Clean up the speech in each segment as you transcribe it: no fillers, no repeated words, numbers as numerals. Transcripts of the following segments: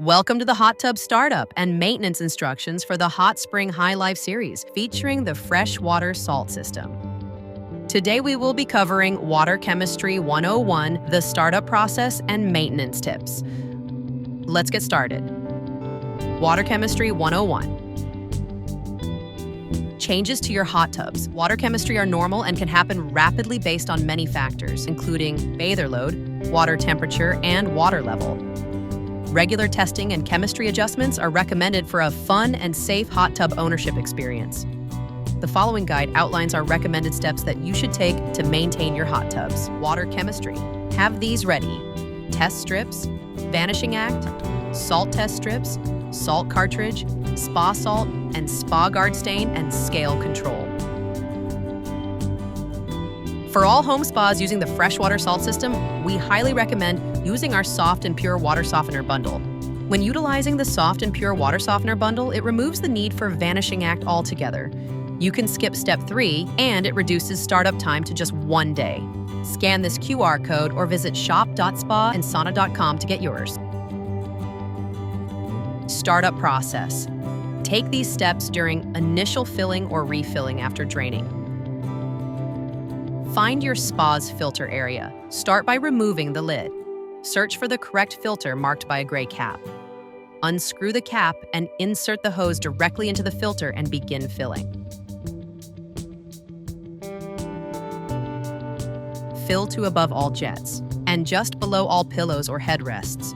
Welcome to the Hot Tub Startup and Maintenance Instructions for the Hot Spring Highlife series featuring the FreshWater Salt System. Today we will be covering Water Chemistry 101, the startup process, and maintenance tips. Let's get started. Water Chemistry 101. Changes to your hot tubs. Water chemistry are normal and can happen rapidly based on many factors, including bather load, water temperature, and water level. Regular testing and chemistry adjustments are recommended for a fun and safe hot tub ownership experience. The following guide outlines our recommended steps that you should take to maintain your hot tubs. Water chemistry. Have these ready: test strips, vanishing act, salt test strips, salt cartridge, spa salt, and spa guard stain and scale control. For all home spas using the FreshWater Salt System, we highly recommend using our Soft and Pure Water Softener Bundle. When utilizing the Soft and Pure Water Softener Bundle, it removes the need for vanishing act altogether. You can skip step 3, and it reduces startup time to just 1 day. Scan this QR code or visit shop.spaandsauna.com to get yours. Startup process. Take these steps during initial filling or refilling after draining. Find your spa's filter area. Start by removing the lid. Search for the correct filter marked by a gray cap. Unscrew the cap and insert the hose directly into the filter and begin filling. Fill to above all jets and just below all pillows or headrests.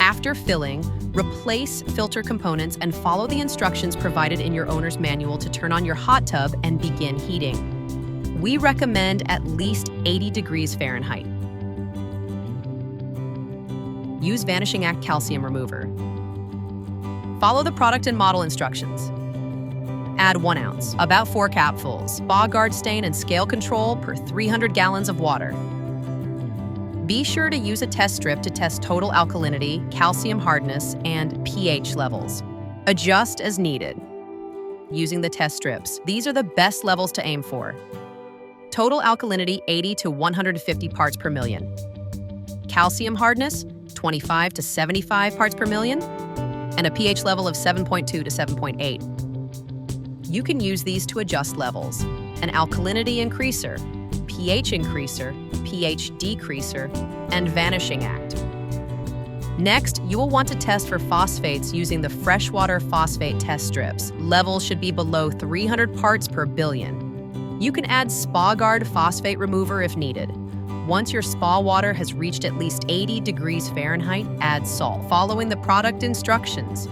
After filling, replace filter components and follow the instructions provided in your owner's manual to turn on your hot tub and begin heating. We recommend at least 80 degrees Fahrenheit. Use Vanishing Act calcium remover. Follow the product and model instructions. Add 1 ounce, about 4 capfuls, spa guard stain and scale control per 300 gallons of water. Be sure to use a test strip to test total alkalinity, calcium hardness, and pH levels. Adjust as needed. Using the test strips, these are the best levels to aim for. Total alkalinity 80 to 150 parts per million. Calcium hardness 25 to 75 parts per million, and a pH level of 7.2 to 7.8. You can use these to adjust levels: an alkalinity increaser, pH increaser, pH decreaser, and vanishing act. Next, you will want to test for phosphates using the FreshWater phosphate test strips. Levels should be below 300 parts per billion. You can add Spa Guard phosphate remover if needed. Once your spa water has reached at least 80 degrees Fahrenheit, add salt, following the product instructions.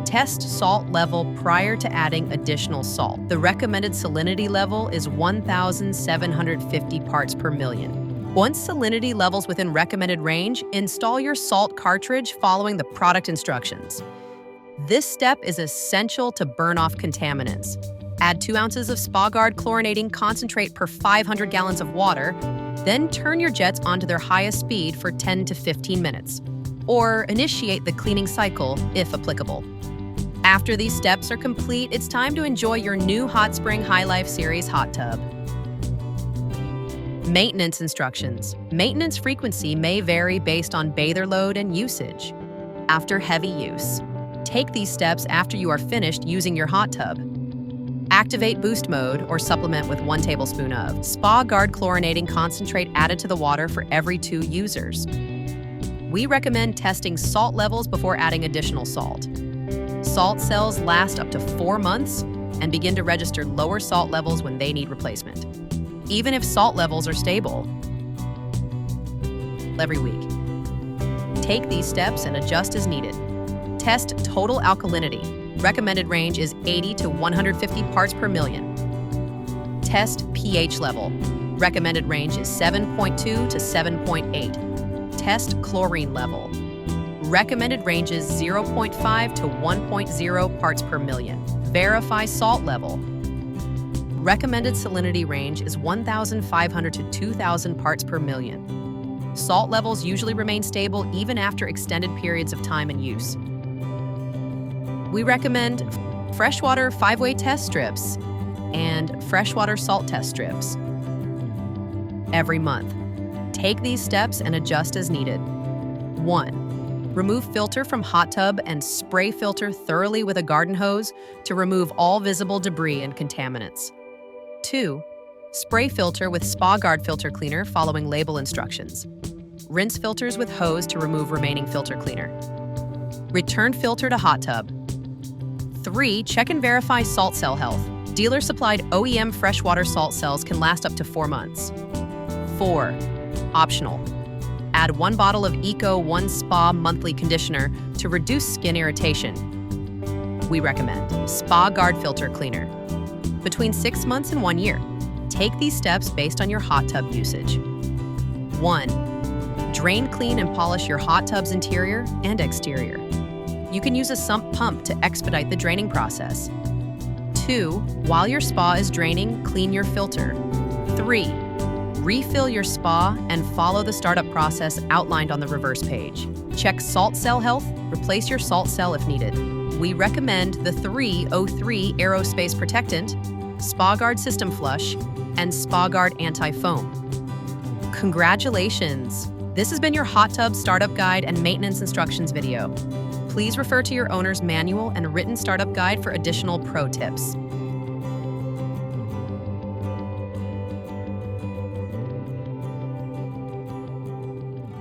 Test salt level prior to adding additional salt. The recommended salinity level is 1,750 parts per million. Once salinity levels within recommended range, install your salt cartridge following the product instructions. This step is essential to burn off contaminants. Add 2 ounces of Spa Guard chlorinating concentrate per 500 gallons of water, then turn your jets onto their highest speed for 10 to 15 minutes, or initiate the cleaning cycle if applicable. After these steps are complete, it's time to enjoy your new Hot Spring Highlife series hot tub. Maintenance instructions. Maintenance frequency may vary based on bather load and usage. After heavy use, take these steps after you are finished using your hot tub. Activate boost mode or supplement with 1 tablespoon of Spa Guard chlorinating concentrate added to the water for every 2 users. We recommend testing salt levels before adding additional salt. Salt cells last up to 4 months and begin to register lower salt levels when they need replacement, even if salt levels are stable. Every week. Take these steps and adjust as needed. Test total alkalinity. Recommended range is 80 to 150 parts per million. Test pH level. Recommended range is 7.2 to 7.8. Test chlorine level. Recommended range is 0.5 to 1.0 parts per million. Verify salt level. Recommended salinity range is 1,500 to 2,000 parts per million. Salt levels usually remain stable even after extended periods of time in use. We recommend FreshWater 5-way test strips and FreshWater salt test strips every month. Take these steps and adjust as needed. 1. Remove filter from hot tub and spray filter thoroughly with a garden hose to remove all visible debris and contaminants. 2. Spray filter with Spa Guard filter cleaner following label instructions. Rinse filters with hose to remove remaining filter cleaner. Return filter to hot tub. 3. Check and verify salt cell health. Dealer-supplied OEM freshwater salt cells can last up to 4 months. 4. Optional. Add 1 bottle of Eco 1 Spa monthly conditioner to reduce skin irritation. We recommend Spa Guard filter cleaner. Between 6 months and 1 year. Take these steps based on your hot tub usage. 1. Drain, clean, and polish your hot tub's interior and exterior. You can use a sump pump to expedite the draining process. 2. While your spa is draining, clean your filter. 3. Refill your spa and follow the startup process outlined on the reverse page. Check salt cell health, replace your salt cell if needed. We recommend the 303 Aerospace Protectant, Spa Guard System Flush, and Spa Guard Anti-Foam. Congratulations! This has been your hot tub startup guide and maintenance instructions video. Please refer to your owner's manual and written startup guide for additional pro tips.